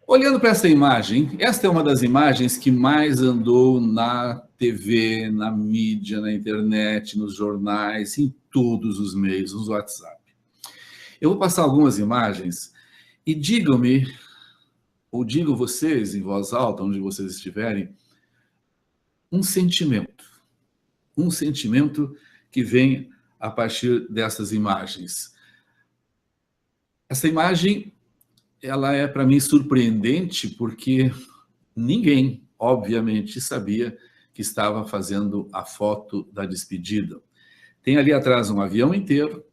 Olhando para essa imagem, esta é uma das imagens que mais andou na TV, na mídia, na internet, nos jornais, em todos os meios, nos WhatsApp. Eu vou passar algumas imagens e digam-me, ou digam vocês em voz alta, onde vocês estiverem, um sentimento que vem a partir dessas imagens. Essa imagem, ela é para mim surpreendente porque ninguém, obviamente, sabia que estava fazendo a foto da despedida. Tem ali atrás um avião inteiro,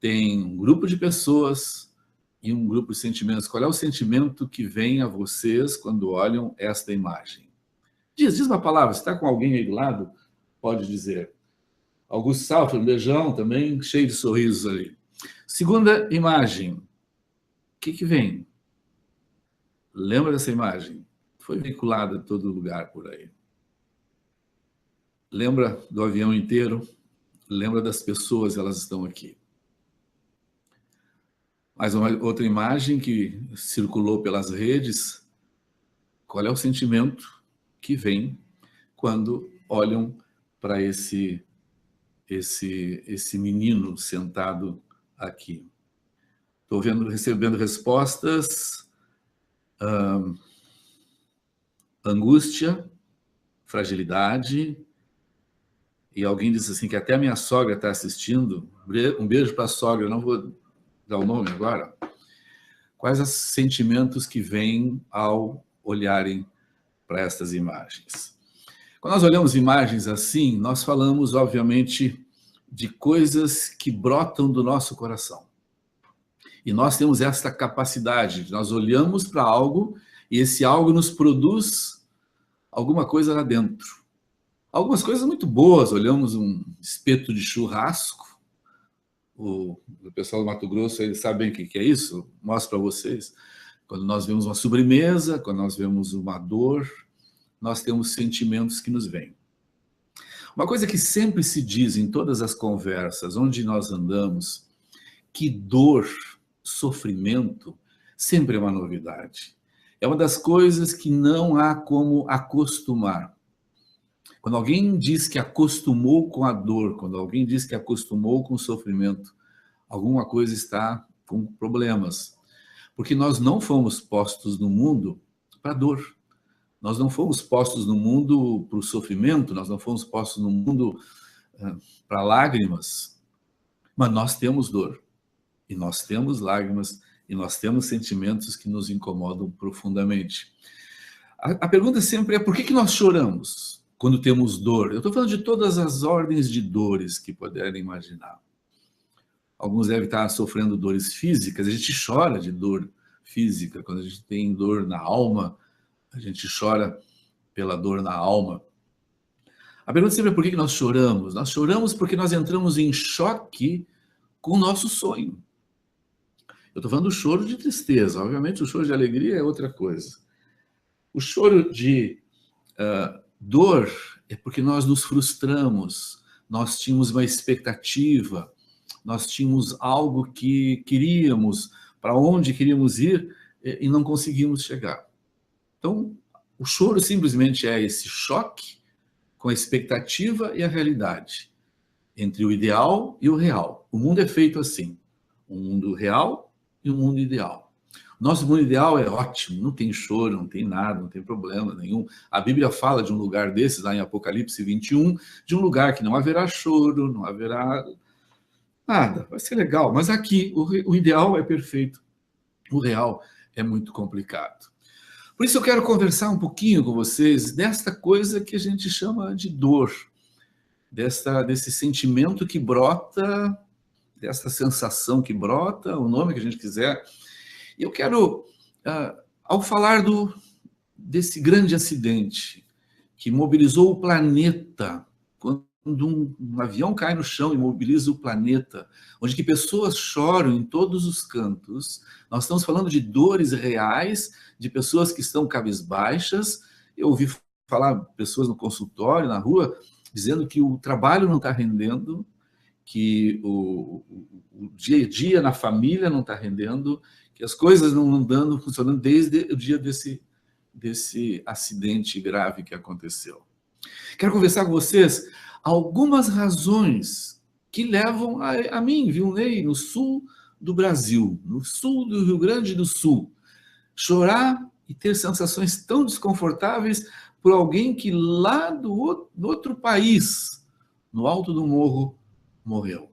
tem um grupo de pessoas e um grupo de sentimentos. Qual é o sentimento que vem a vocês quando olham esta imagem? Diz uma palavra, se está com alguém aí do lado, pode dizer. Augusto Salfer, um beijão também, cheio de sorrisos ali. Segunda imagem, o que vem? Lembra dessa imagem? Foi veiculada em todo lugar por aí. Lembra do avião inteiro? Lembra das pessoas, elas estão aqui. Mais uma outra imagem que circulou pelas redes. Qual é o sentimento que vem quando olham para esse menino sentado aqui? Estou recebendo respostas. Angústia, fragilidade. E alguém disse assim que até a minha sogra está assistindo. Um beijo para a sogra, não vou dar o nome agora. Quais os sentimentos que vêm ao olharem para estas imagens? Quando nós olhamos imagens assim, nós falamos, obviamente, de coisas que brotam do nosso coração. E nós temos essa capacidade, nós olhamos para algo e esse algo nos produz alguma coisa lá dentro. Algumas coisas muito boas, olhamos um espeto de churrasco, o pessoal do Mato Grosso, eles sabem o que é isso? Mostro para vocês. Quando nós vemos uma sobremesa, quando nós vemos uma dor, nós temos sentimentos que nos vêm. Uma coisa que sempre se diz em todas as conversas, onde nós andamos, que dor, sofrimento, sempre é uma novidade. É uma das coisas que não há como acostumar. Quando alguém diz que acostumou com a dor, quando alguém diz que acostumou com o sofrimento, alguma coisa está com problemas. Porque nós não fomos postos no mundo para dor. Nós não fomos postos no mundo para o sofrimento, nós não fomos postos no mundo para lágrimas. Mas nós temos dor, e nós temos lágrimas, e nós temos sentimentos que nos incomodam profundamente. A pergunta sempre é: por que nós choramos quando temos dor? Eu estou falando de todas as ordens de dores que puderem imaginar. Alguns devem estar sofrendo dores físicas, a gente chora de dor física. Quando a gente tem dor na alma, a gente chora pela dor na alma. A pergunta sempre é: por que nós choramos? Nós choramos porque nós entramos em choque com o nosso sonho. Eu estou falando do choro de tristeza, obviamente o choro de alegria é outra coisa. O choro de dor é porque nós nos frustramos, nós tínhamos uma expectativa, nós tínhamos algo que queríamos, para onde queríamos ir e não conseguimos chegar. Então, o choro simplesmente é esse choque com a expectativa e a realidade, entre o ideal e o real. O mundo é feito assim, um mundo real e um mundo ideal. Nosso mundo ideal é ótimo, não tem choro, não tem nada, não tem problema nenhum. A Bíblia fala de um lugar desses, lá em Apocalipse 21, de um lugar que não haverá choro, não haverá nada, vai ser legal. Mas aqui, o ideal é perfeito, o real é muito complicado. Por isso eu quero conversar um pouquinho com vocês desta coisa que a gente chama de dor, desse sentimento que brota, dessa sensação que brota, o nome que a gente quiser. E eu quero, ao falar desse grande acidente que mobilizou o planeta, quando um avião cai no chão e mobiliza o planeta, onde que pessoas choram em todos os cantos, nós estamos falando de dores reais, de pessoas que estão cabisbaixas. Eu ouvi falar pessoas no consultório, na rua, dizendo que o trabalho não está rendendo, que o dia a dia na família não está rendendo, que as coisas não andando, funcionando desde o dia desse acidente grave que aconteceu. Quero conversar com vocês algumas razões que levam a mim, Vilnei, no sul do Brasil, no sul do Rio Grande do Sul, chorar e ter sensações tão desconfortáveis por alguém que lá do outro país, no alto do morro, morreu.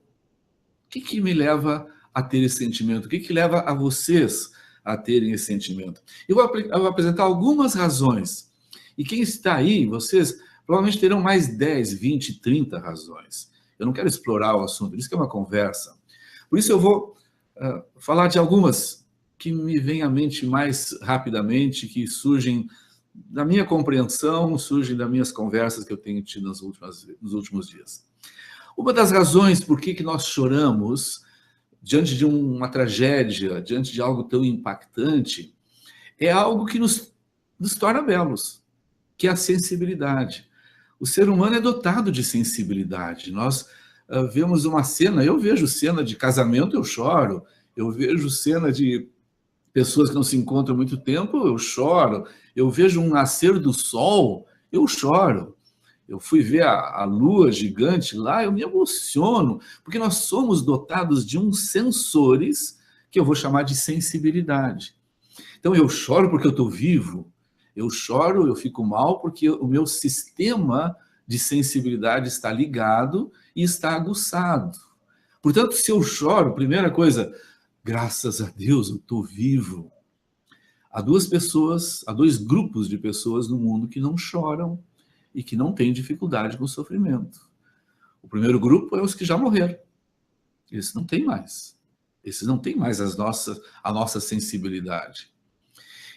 O que me leva a ter esse sentimento? O que leva a vocês a terem esse sentimento? Eu vou apresentar algumas razões. E quem está aí, vocês provavelmente terão mais 10, 20, 30 razões. Eu não quero explorar o assunto, isso que é uma conversa. Por isso eu vou falar de algumas que me vêm à mente mais rapidamente, que surgem da minha compreensão, surgem das minhas conversas que eu tenho tido nos últimos dias. Uma das razões por que nós choramos diante de uma tragédia, diante de algo tão impactante, é algo que nos torna belos, que é a sensibilidade. O ser humano é dotado de sensibilidade. Nós vemos uma cena, eu vejo cena de casamento, eu choro. Eu vejo cena de pessoas que não se encontram há muito tempo, eu choro. Eu vejo um nascer do sol, eu choro. Eu fui ver a lua gigante lá, eu me emociono, porque nós somos dotados de uns sensores que eu vou chamar de sensibilidade. Então eu choro porque eu estou vivo, eu choro, eu fico mal porque o meu sistema de sensibilidade está ligado e está aguçado. Portanto, se eu choro, primeira coisa, graças a Deus eu estou vivo. Há dois grupos de pessoas no mundo que não choram e que não têm dificuldade com o sofrimento. O primeiro grupo é os que já morreram. Esses não têm mais. Esses não têm mais a nossa sensibilidade.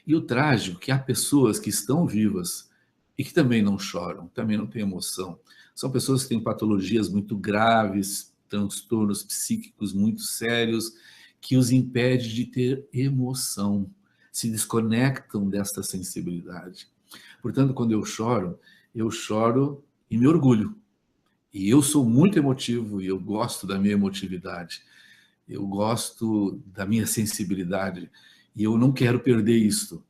E o trágico é que há pessoas que estão vivas e que também não choram, também não têm emoção. São pessoas que têm patologias muito graves, transtornos psíquicos muito sérios, que os impede de ter emoção, se desconectam desta sensibilidade. Portanto, quando eu choro e me orgulho. E eu sou muito emotivo e eu gosto da minha emotividade. Eu gosto da minha sensibilidade e eu não quero perder isto.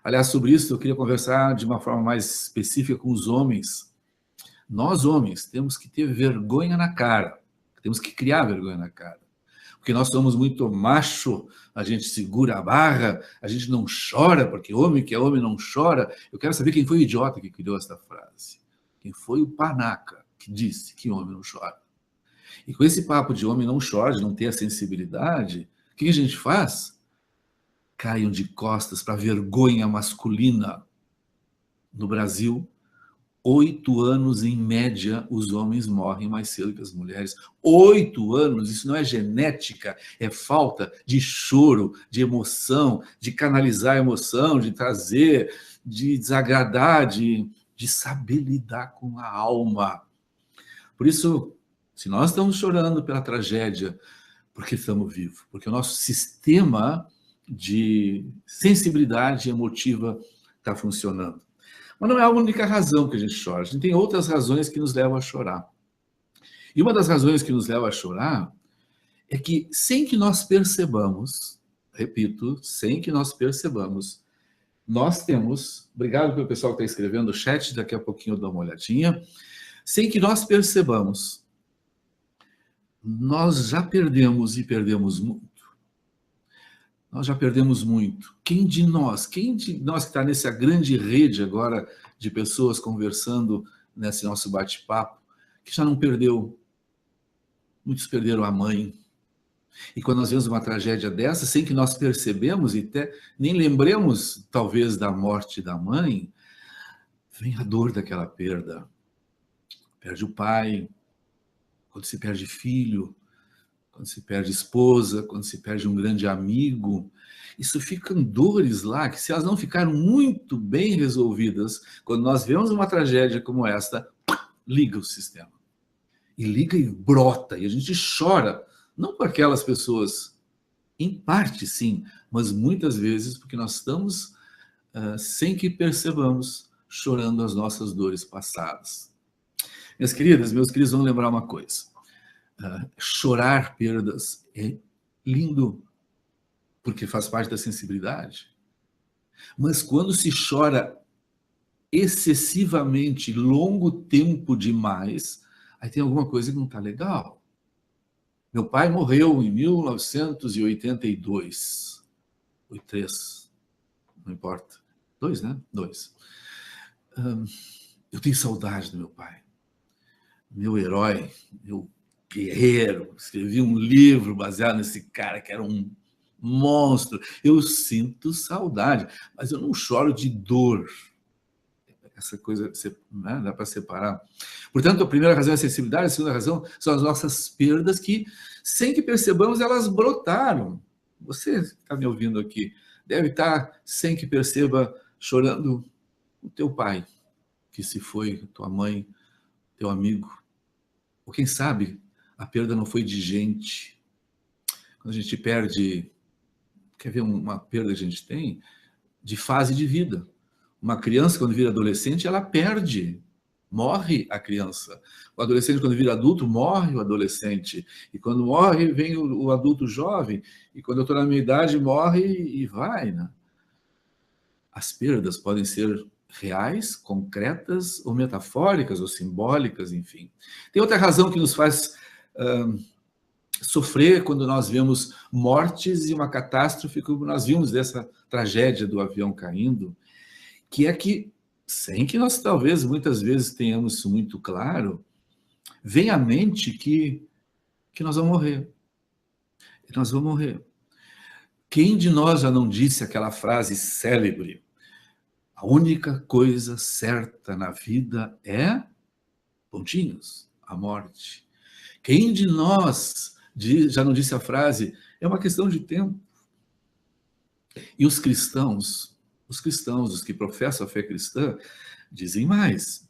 Aliás, sobre isso eu queria conversar de uma forma mais específica com os homens. Nós, homens, temos que ter vergonha na cara. Temos que criar vergonha na cara. Porque nós somos muito macho, a gente segura a barra, a gente não chora, porque homem que é homem não chora. Eu quero saber quem foi o idiota que criou essa frase. Quem foi o panaca que disse que homem não chora. E com esse papo de homem não chora, de não ter a sensibilidade, o que a gente faz? Caiam de costas para a vergonha masculina. No Brasil, 8 anos em média, os homens morrem mais cedo que as mulheres. 8 anos, isso não é genética, é falta de choro, de emoção, de canalizar a emoção, de trazer, de desagradar, de saber lidar com a alma. Por isso, se nós estamos chorando pela tragédia, porque estamos vivos, porque o nosso sistema de sensibilidade emotiva está funcionando. Mas não é a única razão que a gente chora. A gente tem outras razões que nos levam a chorar. E uma das razões que nos leva a chorar é que, sem que nós percebamos, repito, sem que nós percebamos, nós temos, obrigado pelo pessoal que está escrevendo no chat, daqui a pouquinho eu dou uma olhadinha, sem que nós percebamos, nós já perdemos e perdemos muito. Nós já perdemos muito. Quem de nós que está nessa grande rede agora de pessoas conversando nesse nosso bate-papo, que já não perdeu? Muitos perderam a mãe. E quando nós vemos uma tragédia dessa, sem que nós percebemos e até nem lembremos, talvez, da morte da mãe, vem a dor daquela perda. Perde o pai, quando se perde filho, quando se perde esposa, quando se perde um grande amigo. Isso ficam dores lá, que se elas não ficaram muito bem resolvidas, quando nós vemos uma tragédia como esta, liga o sistema. E liga e brota, e a gente chora, não por aquelas pessoas, em parte sim, mas muitas vezes porque nós estamos, sem que percebamos, chorando as nossas dores passadas. Minhas queridas, meus queridos, vão lembrar uma coisa. Chorar perdas é lindo. porque faz parte da sensibilidade. Mas quando se chora excessivamente, longo tempo demais, aí tem alguma coisa que não está legal. Meu pai morreu em 1982. Foi 3, não importa. 2, né? 2. Eu tenho saudade do meu pai. Meu herói, meu guerreiro. Escrevi um livro baseado nesse cara que era um monstro. Eu sinto saudade, mas eu não choro de dor. Essa coisa, né, dá para separar. Portanto, a primeira razão é a sensibilidade, a segunda razão são as nossas perdas que, sem que percebamos, elas brotaram. Você que está me ouvindo aqui deve estar, sem que perceba, chorando o teu pai, que se foi, tua mãe, teu amigo. Ou quem sabe, a perda não foi de gente. Quando a gente perde, quer ver uma perda que a gente tem? De fase de vida. Uma criança, quando vira adolescente, ela perde, morre a criança. O adolescente, quando vira adulto, morre o adolescente. E quando morre, vem o adulto jovem. E quando eu estou na minha idade, morre e vai, né? As perdas podem ser reais, concretas, ou metafóricas, ou simbólicas, enfim. Tem outra razão que nos faz sofrer quando nós vemos mortes e uma catástrofe, como nós vimos dessa tragédia do avião caindo, que é que, sem que nós talvez muitas vezes tenhamos isso muito claro, vem à mente que nós vamos morrer. Que nós vamos morrer. Quem de nós já não disse aquela frase célebre? A única coisa certa na vida é, pontinhos, a morte. Quem de nós já não disse a frase, é uma questão de tempo? E os cristãos, os que professam a fé cristã, dizem mais.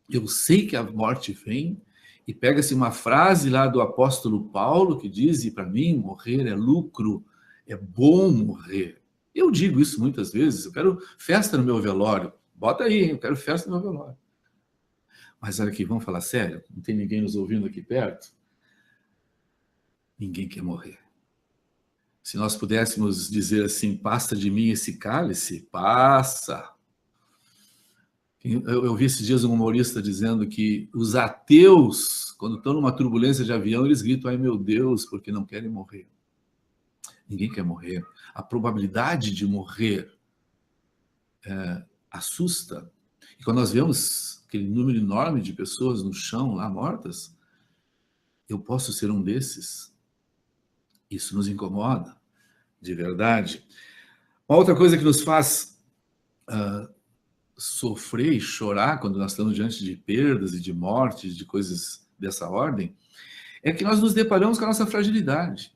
Eu sei que a morte vem, e pega-se uma frase lá do apóstolo Paulo, que diz, e para mim, morrer é lucro, é bom morrer. Eu digo isso muitas vezes, eu quero festa no meu velório. Bota aí, eu quero festa no meu velório. Mas olha aqui, vamos falar sério? Não tem ninguém nos ouvindo aqui perto? Ninguém quer morrer. Se nós pudéssemos dizer assim, passa de mim esse cálice, passa. Eu vi esses dias um humorista dizendo que os ateus, quando estão numa turbulência de avião, eles gritam, ai meu Deus, porque não querem morrer. Ninguém quer morrer. A probabilidade de morrer assusta. E quando nós vemos aquele número enorme de pessoas no chão, lá mortas, eu posso ser um desses. Isso nos incomoda, de verdade. Uma outra coisa que nos faz sofrer e chorar quando nós estamos diante de perdas e de mortes, de coisas dessa ordem, é que nós nos deparamos com a nossa fragilidade.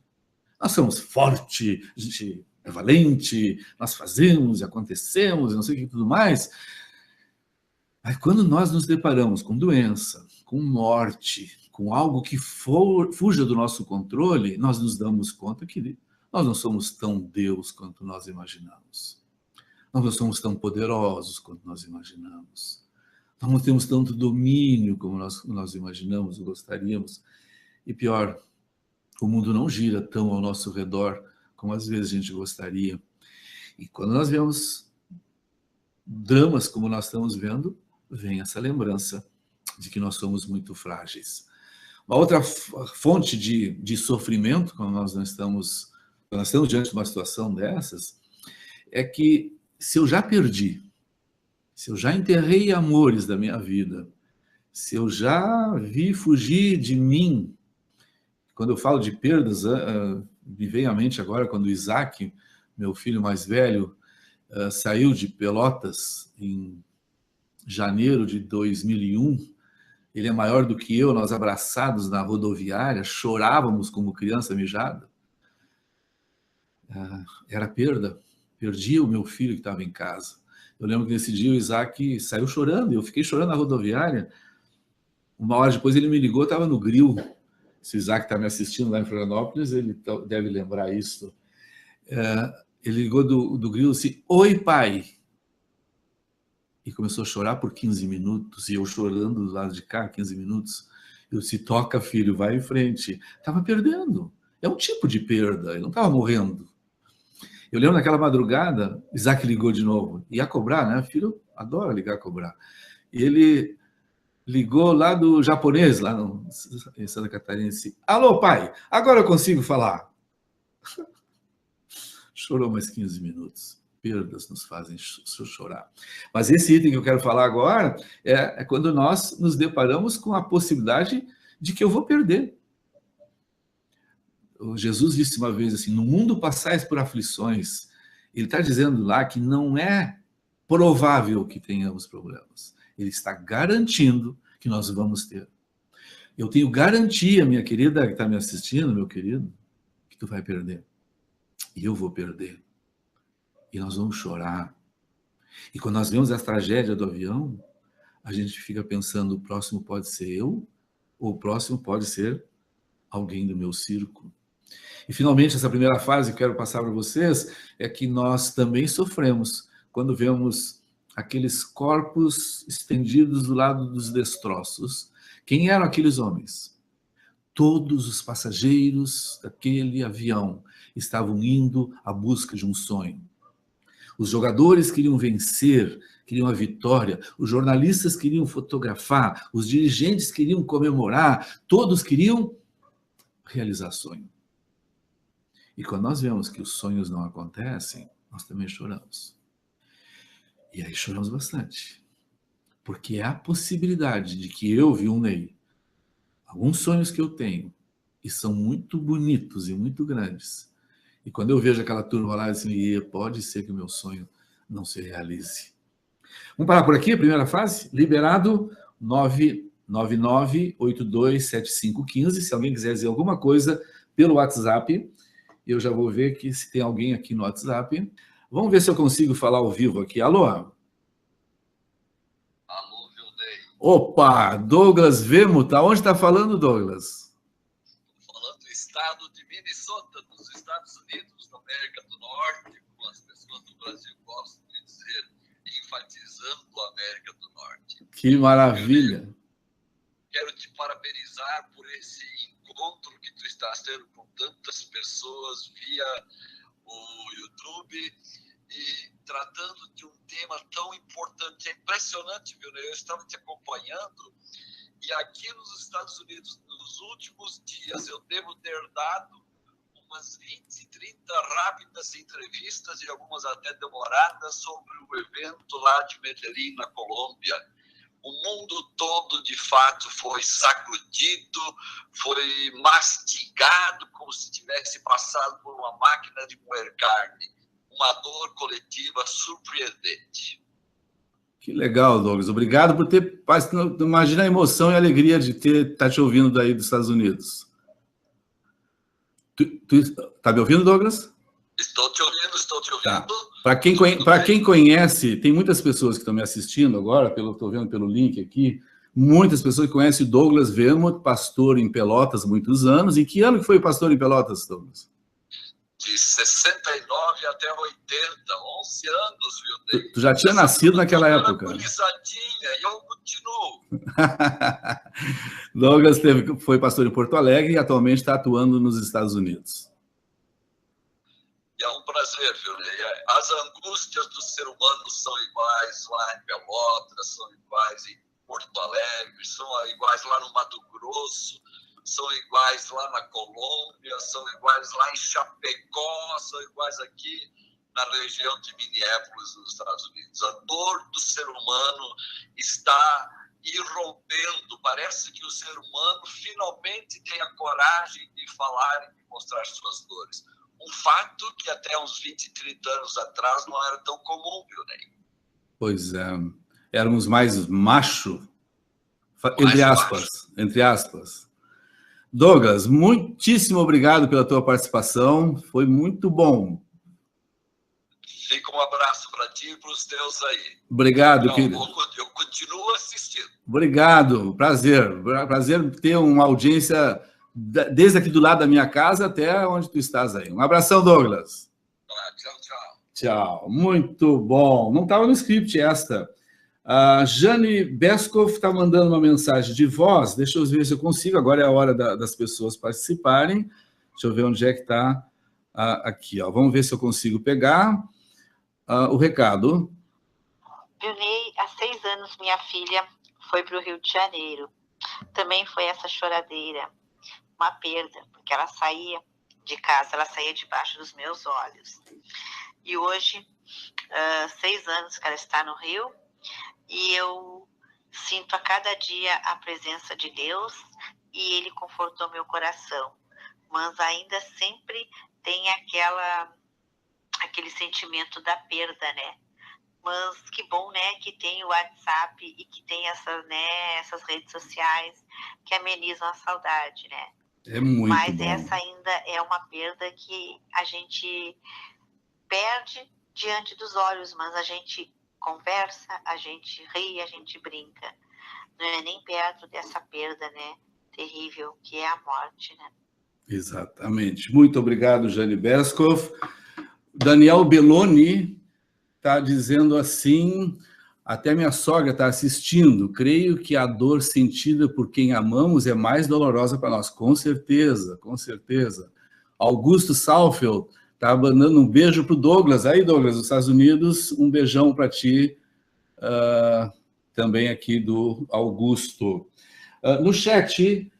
Nós somos forte, a gente é valente, nós fazemos e acontecemos, não sei o que tudo mais. Mas quando nós nos deparamos com doença, com morte, com algo que fuja do nosso controle, nós nos damos conta que nós não somos tão Deus quanto nós imaginamos. Nós não somos tão poderosos quanto nós imaginamos. Nós não temos tanto domínio como nós imaginamos ou gostaríamos. E pior, o mundo não gira tão ao nosso redor como às vezes a gente gostaria. E quando nós vemos dramas como nós estamos vendo, vem essa lembrança de que nós somos muito frágeis. Uma outra fonte de sofrimento, quando nós estamos diante de uma situação dessas, é que se eu já perdi, se eu já enterrei amores da minha vida, se eu já vi fugir de mim, quando eu falo de perdas, me vem à mente agora quando o Isaac, meu filho mais velho, saiu de Pelotas em janeiro de 2001, ele é maior do que eu, nós abraçados na rodoviária, chorávamos como criança mijada. Era perda, perdi o meu filho que estava em casa. Eu lembro que nesse dia o Isaac saiu chorando, eu fiquei chorando na rodoviária. Uma hora depois ele me ligou, estava no grill. Se o Isaac está me assistindo lá em Florianópolis, ele deve lembrar isso. Ele ligou do grill assim, oi pai! E começou a chorar por 15 minutos, e eu chorando do lado de cá, 15 minutos. Eu disse, toca filho, vai em frente. Estava perdendo, é um tipo de perda, ele não estava morrendo. Eu lembro naquela madrugada, Isaac ligou de novo. Ia cobrar, né? Filho adora ligar a cobrar. E ele ligou lá do japonês, lá em Santa Catarina, e disse: alô, pai, agora eu consigo falar. Chorou mais 15 minutos. Perdas nos fazem chorar. Mas esse item que eu quero falar agora é quando nós nos deparamos com a possibilidade de que eu vou perder. Jesus disse uma vez assim: no mundo passais por aflições. Ele está dizendo lá que não é provável que tenhamos problemas. Ele está garantindo que nós vamos ter. Eu tenho garantia, minha querida que está me assistindo, meu querido, que tu vai perder. E eu vou perder. E nós vamos chorar. E quando nós vemos a tragédia do avião, a gente fica pensando: o próximo pode ser eu, ou o próximo pode ser alguém do meu círculo. E, finalmente, essa primeira fase que eu quero passar para vocês é que nós também sofremos quando vemos aqueles corpos estendidos do lado dos destroços. Quem eram aqueles homens? Todos os passageiros daquele avião estavam indo à busca de um sonho. Os jogadores queriam vencer, queriam a vitória, os jornalistas queriam fotografar, os dirigentes queriam comemorar, todos queriam realizar sonho. E quando nós vemos que os sonhos não acontecem, nós também choramos. E aí choramos bastante. Porque é a possibilidade de que eu, Vilney, alguns sonhos que eu tenho, e são muito bonitos e muito grandes, e quando eu vejo aquela turma lá, assim, pode ser que o meu sonho não se realize. Vamos parar por aqui, a primeira fase? Liberado 999827515. Se alguém quiser dizer alguma coisa pelo WhatsApp, eu já vou ver que se tem alguém aqui no WhatsApp. Vamos ver se eu consigo falar ao vivo aqui. Alô? Alô, Vilney. Opa, Douglas Vermut. Onde está falando, Douglas? Estou falando do estado de Minnesota, dos Estados Unidos, da América do Norte, como as pessoas do Brasil gostam de dizer, enfatizando a América do Norte. Que maravilha. Quero te parabenizar por esse encontro que tu estás tendo com tantas pessoas via o YouTube e tratando de um tema tão importante. É impressionante, viu? Eu estava te acompanhando e aqui nos Estados Unidos, nos últimos dias, eu devo ter dado umas 20, 30 rápidas entrevistas e algumas até demoradas sobre o evento lá de Medellín, na Colômbia. O mundo todo, de fato, foi sacudido, foi mastigado como se tivesse passado por uma máquina de moer carne. Uma dor coletiva surpreendente. Que legal, Douglas. Obrigado por ter... Imagina a emoção e a alegria de estar te ouvindo daí dos Estados Unidos. Tu tá me ouvindo, Douglas? Estou te ouvindo, estou te ouvindo. Tá. Para quem conhece, tem muitas pessoas que estão me assistindo agora, estou vendo pelo link aqui, muitas pessoas que conhecem o Douglas Vermut, pastor em Pelotas há muitos anos. Em que ano que foi pastor em Pelotas, Douglas? De 69 até 80, 11 anos, viu? Tu já tinha nascido naquela época. E eu continuo. Douglas foi pastor em Porto Alegre e atualmente está atuando nos Estados Unidos. E é um prazer, viu? As angústias do ser humano são iguais lá em Pelotas, são iguais em Porto Alegre, são iguais lá no Mato Grosso, são iguais lá na Colômbia, são iguais lá em Chapecó, são iguais aqui na região de Minneapolis, nos Estados Unidos. A dor do ser humano está irrompendo. Parece que o ser humano finalmente tem a coragem de falar e de mostrar suas dores. Um fato que até uns 20, 30 anos atrás não era tão comum, viu, Ney? Pois é. Éramos mais macho, entre aspas. Douglas, muitíssimo obrigado pela tua participação. Foi muito bom. Fica um abraço para ti e para os teus aí. Obrigado, querido. Eu continuo assistindo. Obrigado. Prazer. Prazer ter uma audiência desde aqui do lado da minha casa até onde tu estás aí. Um abração, Douglas. Tchau, tchau. Tchau. Muito bom. Não estava no script esta. A Jane Beskov está mandando uma mensagem de voz. Deixa eu ver se eu consigo. Agora é a hora das pessoas participarem. Deixa eu ver onde é que está Aqui, ó, vamos ver se eu consigo pegar o recado. Vilney, há 6 anos minha filha foi para o Rio de Janeiro. Também foi essa choradeira, uma perda, porque ela saía de casa, ela saía debaixo dos meus olhos. E hoje, 6 anos que ela está no Rio, e eu sinto a cada dia a presença de Deus, e Ele confortou meu coração. Mas ainda sempre tem aquele sentimento da perda, né? Mas que bom, né, que tem o WhatsApp e que tem essas redes sociais que amenizam a saudade, né? É muito Mas bom. essa ainda é uma perda que a gente perde diante dos olhos, mas a gente conversa, a gente ri, a gente brinca. Não é nem perto dessa perda, né, terrível que é a morte, né? Exatamente. Muito obrigado, Jane Beskov. Daniel Belloni está dizendo assim: até minha sogra está assistindo. Creio que a dor sentida por quem amamos é mais dolorosa para nós. Com certeza, com certeza. Augusto Salfeld está mandando um beijo para o Douglas. Aí, Douglas, dos Estados Unidos, um beijão para ti, também aqui do Augusto. No chat,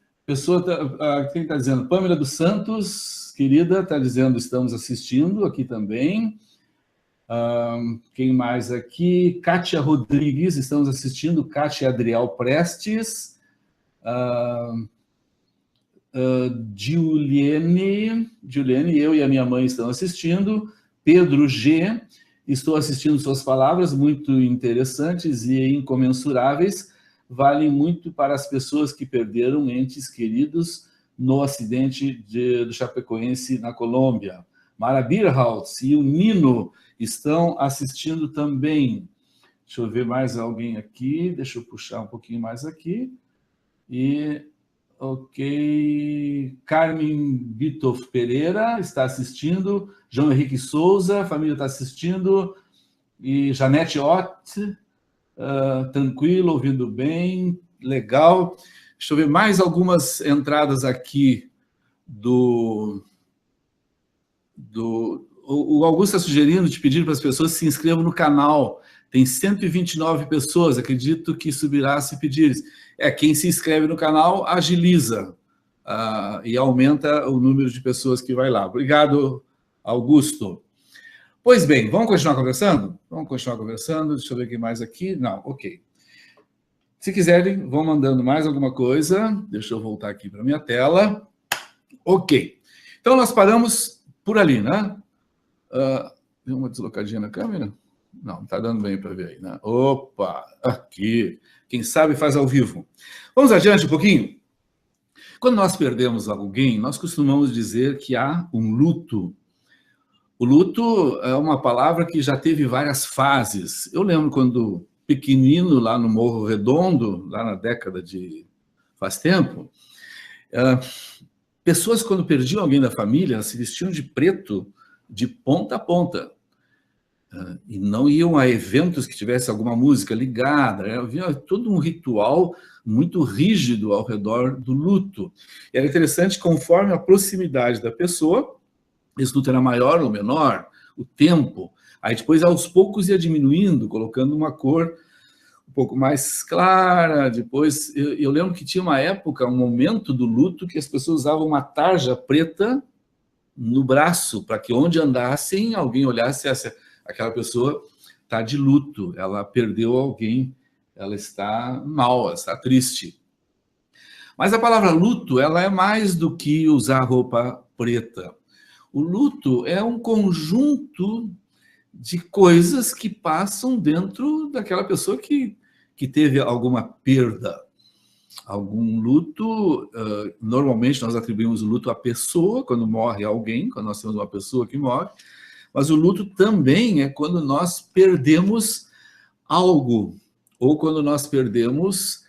quem está dizendo? Pâmela dos Santos, querida, está dizendo estamos assistindo aqui também. Quem mais aqui? Kátia Rodrigues, estamos assistindo. Kátia Adriel Prestes. Juliane, eu e a minha mãe estão assistindo. Pedro G, estou assistindo suas palavras, muito interessantes e incomensuráveis. Valem muito para as pessoas que perderam entes queridos no acidente do Chapecoense na Colômbia. Mara Birhaus e o Nino estão assistindo também. Deixa eu ver mais alguém aqui. Deixa eu puxar um pouquinho mais aqui. Ok. Carmen Bitoff Pereira está assistindo. João Henrique Souza, a família está assistindo. E Janete Ott, tranquilo, ouvindo bem. Legal. Deixa eu ver mais algumas entradas aqui o Augusto está sugerindo, te pedindo para as pessoas se inscrevam no canal. Tem 129 pessoas, acredito que subirá se pedires. Quem se inscreve no canal agiliza e aumenta o número de pessoas que vai lá. Obrigado, Augusto. Pois bem, vamos continuar conversando? Vamos continuar conversando. Deixa eu ver o que mais aqui. Não, ok. Se quiserem, vão mandando mais alguma coisa. Deixa eu voltar aqui para a minha tela. Ok. Então, nós paramos por ali, né? Deu uma deslocadinha na câmera? Não, está dando bem para ver aí, né? Opa, aqui. Quem sabe faz ao vivo. Vamos adiante um pouquinho? Quando nós perdemos alguém, nós costumamos dizer que há um luto. O luto é uma palavra que já teve várias fases. Eu lembro quando pequenino, lá no Morro Redondo, lá na década de... faz tempo, pessoas, quando perdiam alguém da família, se vestiam de preto de ponta a ponta. E não iam a eventos que tivesse alguma música ligada. Havia todo um ritual muito rígido ao redor do luto. E era interessante, conforme a proximidade da pessoa, esse luto era maior ou menor, o tempo. Aí depois, aos poucos, ia diminuindo, colocando uma cor um pouco mais clara. Depois, eu lembro que tinha uma época, um momento do luto, que as pessoas usavam uma tarja preta no braço, para que onde andassem, alguém olhasse, aquela pessoa está de luto, ela perdeu alguém, ela está mal, ela está triste. Mas a palavra luto, ela é mais do que usar roupa preta. O luto é um conjunto de coisas que passam dentro daquela pessoa que teve alguma perda. Algum luto, normalmente nós atribuímos o luto à pessoa, quando morre alguém, quando nós temos uma pessoa que morre, mas o luto também é quando nós perdemos algo, ou quando nós perdemos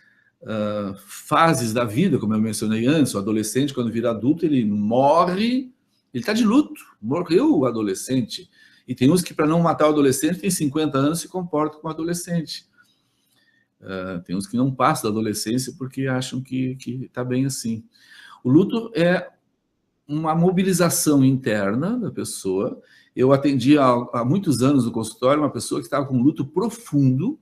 fases da vida, como eu mencionei antes. O adolescente, quando vira adulto, ele morre, ele está de luto, morreu o adolescente. E tem uns que, para não matar o adolescente, tem 50 anos e se comportam como adolescente. Tem uns que não passam da adolescência porque acham que está bem assim. O luto é uma mobilização interna da pessoa. Eu atendi há muitos anos no consultório uma pessoa que estava com um luto profundo,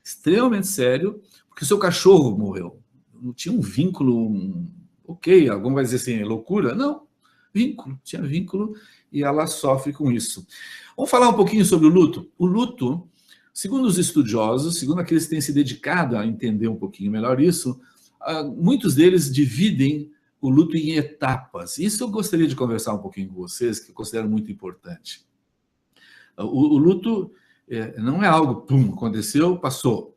extremamente sério, porque o seu cachorro morreu. Não tinha um vínculo, ok, algum vai dizer assim, loucura? Não, vínculo, tinha vínculo e ela sofre com isso. Vamos falar um pouquinho sobre o luto? O luto, segundo os estudiosos, segundo aqueles que têm se dedicado a entender um pouquinho melhor isso, muitos deles dividem o luto em etapas. Isso eu gostaria de conversar um pouquinho com vocês, que eu considero muito importante. O luto não é algo, pum, aconteceu, passou.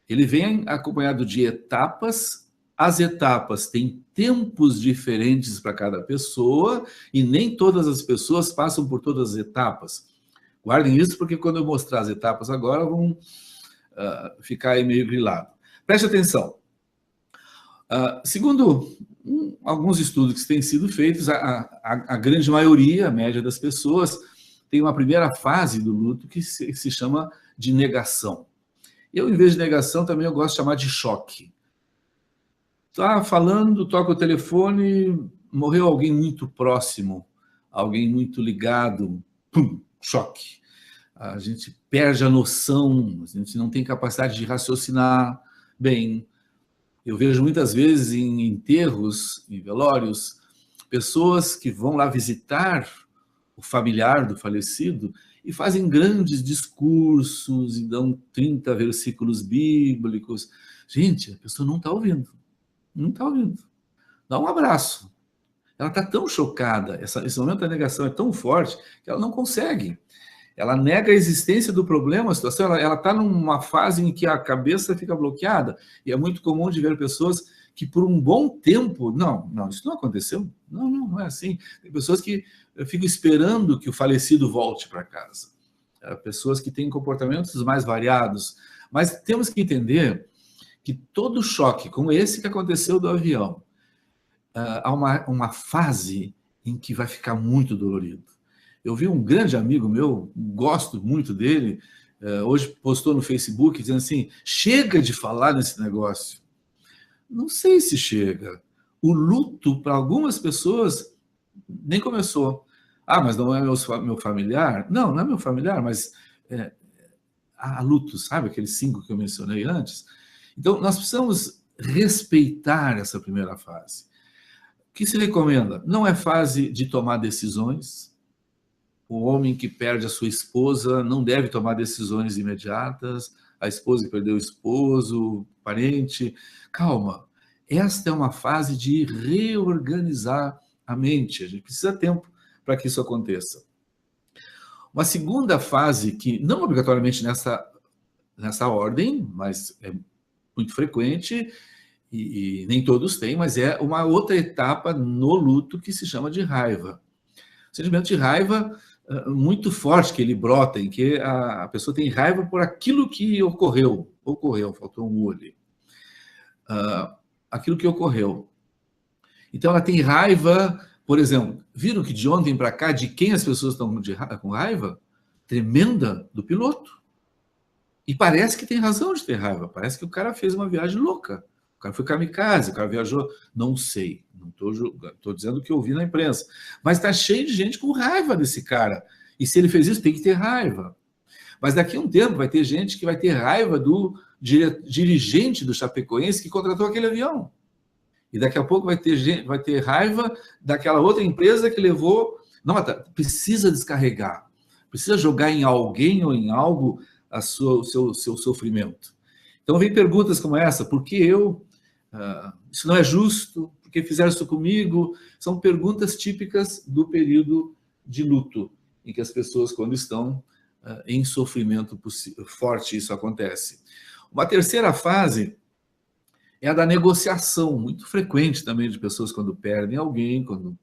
Ele vem acompanhado de etapas. As etapas têm tempos diferentes para cada pessoa e nem todas as pessoas passam por todas as etapas. Guardem isso, porque quando eu mostrar as etapas agora, vão ficar aí meio grilado. Preste atenção. Segundo alguns estudos que têm sido feitos, a grande maioria, a média das pessoas, tem uma primeira fase do luto que se chama de negação. Eu, em vez de negação, também eu gosto de chamar de choque. Está falando, toca o telefone, morreu alguém muito próximo, alguém muito ligado, pum, choque. A gente perde a noção, a gente não tem capacidade de raciocinar bem. Eu vejo muitas vezes em enterros, em velórios, pessoas que vão lá visitar o familiar do falecido e fazem grandes discursos e dão 30 versículos bíblicos. Gente, a pessoa não está ouvindo. Não está ouvindo. Dá um abraço. Ela está tão chocada, esse momento da negação é tão forte que ela não consegue. Ela nega a existência do problema, a situação, ela está numa fase em que a cabeça fica bloqueada. E é muito comum de ver pessoas que por um bom tempo, não, isso não aconteceu. Não é assim. Tem pessoas que ficam esperando que o falecido volte para casa. Pessoas que têm comportamentos mais variados. Mas temos que entender que todo choque, como esse que aconteceu do avião, há uma fase em que vai ficar muito dolorido. Eu vi um grande amigo meu, gosto muito dele, hoje postou no Facebook dizendo assim, chega de falar nesse negócio. Não sei se chega. O luto, para algumas pessoas, nem começou. Mas não é meu familiar? Não é meu familiar, mas há luto, sabe? Aqueles 5 que eu mencionei antes. Então, nós precisamos respeitar essa primeira fase. O que se recomenda? Não é fase de tomar decisões. O homem que perde a sua esposa não deve tomar decisões imediatas. A esposa que perdeu o esposo, parente. Calma. Esta é uma fase de reorganizar a mente. A gente precisa de tempo para que isso aconteça. Uma segunda fase, que não obrigatoriamente nessa ordem, mas é muito frequente, e nem todos têm, mas é uma outra etapa no luto que se chama de raiva. O sentimento de raiva muito forte que ele brota, em que a pessoa tem raiva por aquilo que ocorreu, faltou um U ali. Aquilo que ocorreu. Então ela tem raiva, por exemplo, viram que de ontem para cá, de quem as pessoas estão com raiva? Tremenda do piloto. E parece que tem razão de ter raiva, parece que o cara fez uma viagem louca. O cara foi kamikaze, o cara viajou, não sei, não estou dizendo o que eu ouvi na imprensa, mas está cheio de gente com raiva desse cara. E se ele fez isso, tem que ter raiva. Mas daqui a um tempo vai ter gente que vai ter raiva do dirigente do Chapecoense que contratou aquele avião. E daqui a pouco vai ter raiva daquela outra empresa que levou... Não, precisa descarregar, precisa jogar em alguém ou em algo o seu sofrimento. Então, vem perguntas como essa, por que eu? Isso não é justo? Por que fizeram isso comigo? São perguntas típicas do período de luto, em que as pessoas, quando estão em sofrimento forte, isso acontece. Uma terceira fase é a da negociação, muito frequente também de pessoas quando perdem alguém, quando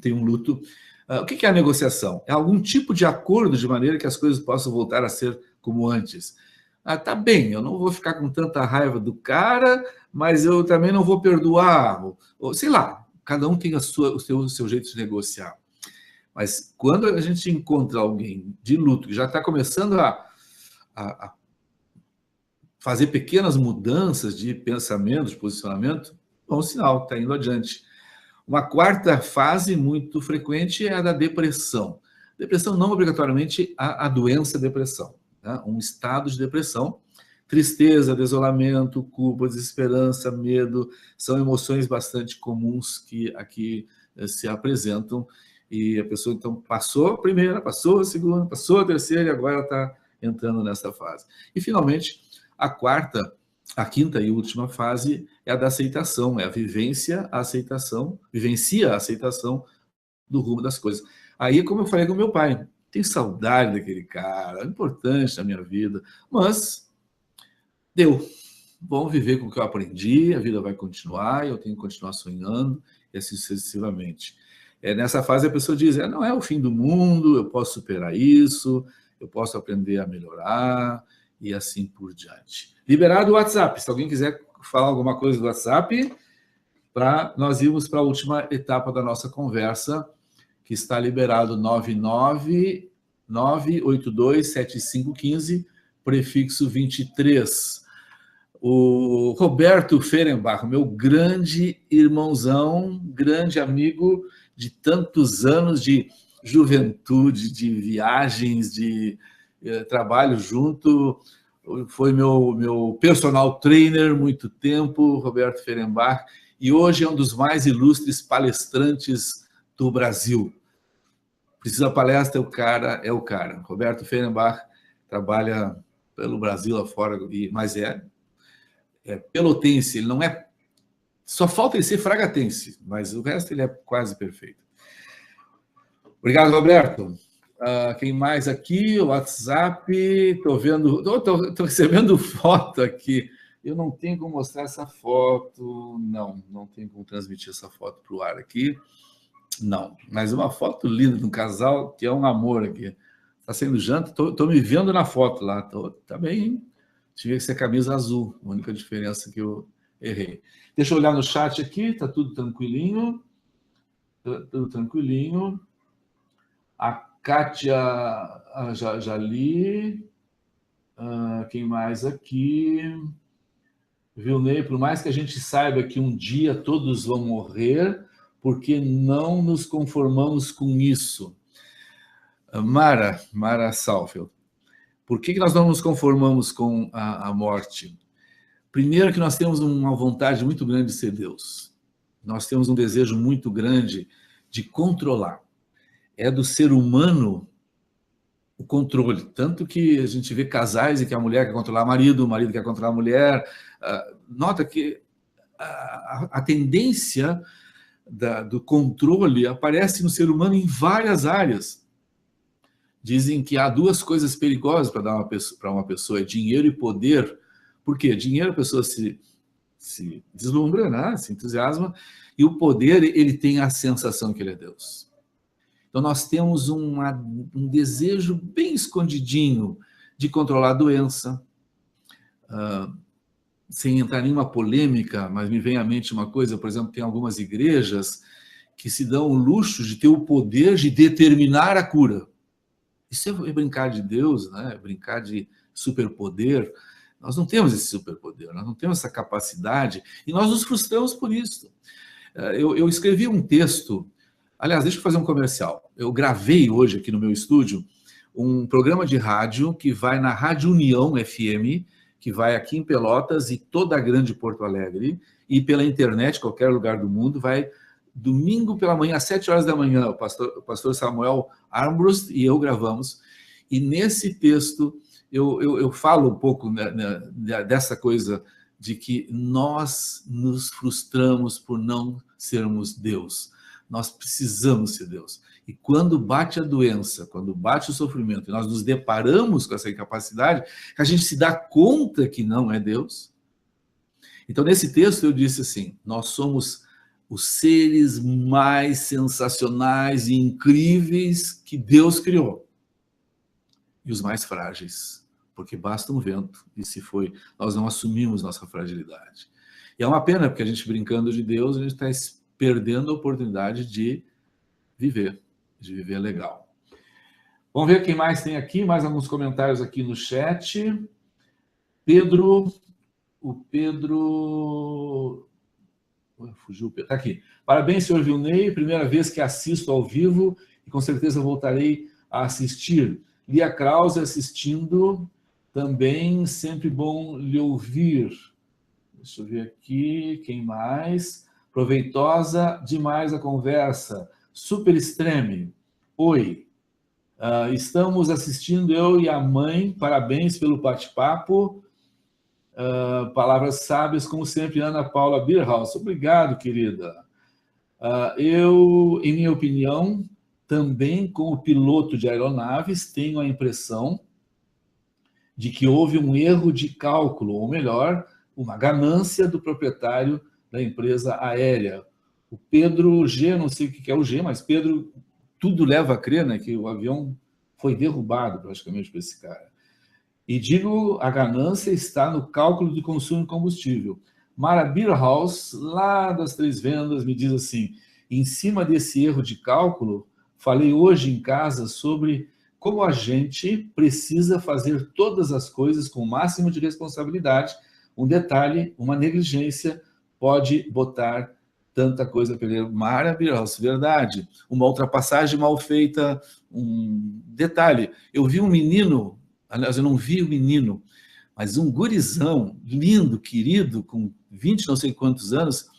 tem um luto. O que é a negociação? É algum tipo de acordo de maneira que as coisas possam voltar a ser como antes. Tá bem, eu não vou ficar com tanta raiva do cara, mas eu também não vou perdoar. Ou sei lá, cada um tem o seu jeito de negociar. Mas quando a gente encontra alguém de luto que já está começando a fazer pequenas mudanças de pensamento, de posicionamento, bom sinal, está indo adiante. Uma quarta fase muito frequente é a da depressão. Depressão não obrigatoriamente a doença depressão, tá? Um estado de depressão. Tristeza, desolamento, culpa, desesperança, medo, são emoções bastante comuns que aqui se apresentam, e a pessoa então passou a primeira, passou a segunda, passou a terceira e agora está entrando nessa fase. E finalmente, a quinta e última fase é a da aceitação, é a vivencia a aceitação do rumo das coisas. Aí, como eu falei com meu pai, tenho saudade daquele cara, é importante na minha vida, mas deu. Vamos viver com o que eu aprendi, a vida vai continuar, eu tenho que continuar sonhando, e assim sucessivamente. Nessa fase a pessoa diz, não é o fim do mundo, eu posso superar isso, eu posso aprender a melhorar, e assim por diante. Liberado o WhatsApp, se alguém quiser falar alguma coisa do WhatsApp, para nós irmos para a última etapa da nossa conversa, que está liberado 999827515, prefixo 23. O Roberto Ferenbach, meu grande irmãozão, grande amigo de tantos anos de juventude, de viagens, de trabalho junto, foi meu personal trainer muito tempo, Roberto Ferenbach, e hoje é um dos mais ilustres palestrantes do Brasil. Precisa palestra, é o cara. Roberto Ferenbach trabalha pelo Brasil afora, mas é pelotense, ele não é... Só falta ele ser fragatense, mas o resto ele é quase perfeito. Obrigado, Roberto. Quem mais aqui? O WhatsApp, estou recebendo foto aqui. Eu não tenho como mostrar essa foto, não tenho como transmitir essa foto para o ar aqui. Não, mas uma foto linda de um casal que é um amor aqui. Está sendo janta, estou me vendo na foto lá, tá bem, hein? Tinha que ser camisa azul, a única diferença que eu errei. Deixa eu olhar no chat aqui, tá tudo tranquilinho. Tudo tranquilinho. A Kátia, já li. Quem mais aqui? Vilney, por mais que a gente saiba que um dia todos vão morrer, porque não nos conformamos com isso? Mara Salfeld. Por que nós não nos conformamos com a morte? Primeiro que nós temos uma vontade muito grande de ser Deus. Nós temos um desejo muito grande de controlar. É do ser humano o controle. Tanto que a gente vê casais em que a mulher quer controlar o marido quer controlar a mulher. Nota que a tendência do controle aparece no ser humano em várias áreas. Dizem que há duas coisas perigosas para uma pessoa, é dinheiro e poder. Por quê? Dinheiro, a pessoa se deslumbra, né? Se entusiasma, e o poder, ele tem a sensação que ele é Deus. Então, nós temos um desejo bem escondidinho de controlar a doença, sem entrar em nenhuma polêmica, mas me vem à mente uma coisa, por exemplo, tem algumas igrejas que se dão o luxo de ter o poder de determinar a cura. Isso é brincar de Deus, né? É brincar de superpoder. Nós não temos esse superpoder, nós não temos essa capacidade, e nós nos frustramos por isso. Eu escrevi um texto, aliás, deixa eu fazer um comercial. Eu gravei hoje aqui no meu estúdio um programa de rádio que vai na Rádio União FM, que vai aqui em Pelotas e toda a grande Porto Alegre, e pela internet, qualquer lugar do mundo, vai domingo pela manhã, às 7 horas da manhã, o pastor Samuel Armbrust e eu gravamos, e nesse texto eu falo um pouco dessa coisa de que nós nos frustramos por não sermos Deus. Nós precisamos ser Deus. E quando bate a doença, quando bate o sofrimento, e nós nos deparamos com essa incapacidade, a gente se dá conta que não é Deus. Então, nesse texto eu disse assim, nós somos os seres mais sensacionais e incríveis que Deus criou. E os mais frágeis, porque basta um vento, e se foi, nós não assumimos nossa fragilidade. E é uma pena, porque a gente brincando de Deus, a gente está perdendo a oportunidade de viver legal. Vamos ver quem mais tem aqui, mais alguns comentários aqui no chat. O Pedro Fugiu, está aqui. Parabéns, senhor Vilney, primeira vez que assisto ao vivo e com certeza voltarei a assistir. Lia Krause assistindo também, sempre bom lhe ouvir. Deixa eu ver aqui, quem mais? Proveitosa demais a conversa. Super extreme. Oi, estamos assistindo eu e a mãe, parabéns pelo bate-papo. Palavras sábias, como sempre, Ana Paula Bierhaus. Obrigado, querida. Eu, em minha opinião, também como piloto de aeronaves, tenho a impressão de que houve um erro de cálculo, ou melhor, uma ganância do proprietário da empresa aérea. O Pedro G, não sei o que é o G, mas Pedro, tudo leva a crer, né, que o avião foi derrubado praticamente por esse cara. E digo, a ganância está no cálculo de consumo de combustível. Mara Bierhaus, lá das Três Vendas, me diz assim, em cima desse erro de cálculo, falei hoje em casa sobre como a gente precisa fazer todas as coisas com o máximo de responsabilidade. Um detalhe, uma negligência pode botar tanta coisa a perder. Mara Bierhaus, verdade. Uma ultrapassagem mal feita, um detalhe. Eu vi um menino, aliás, eu não vi o menino, mas um gurizão lindo, querido, com 20 não sei quantos anos,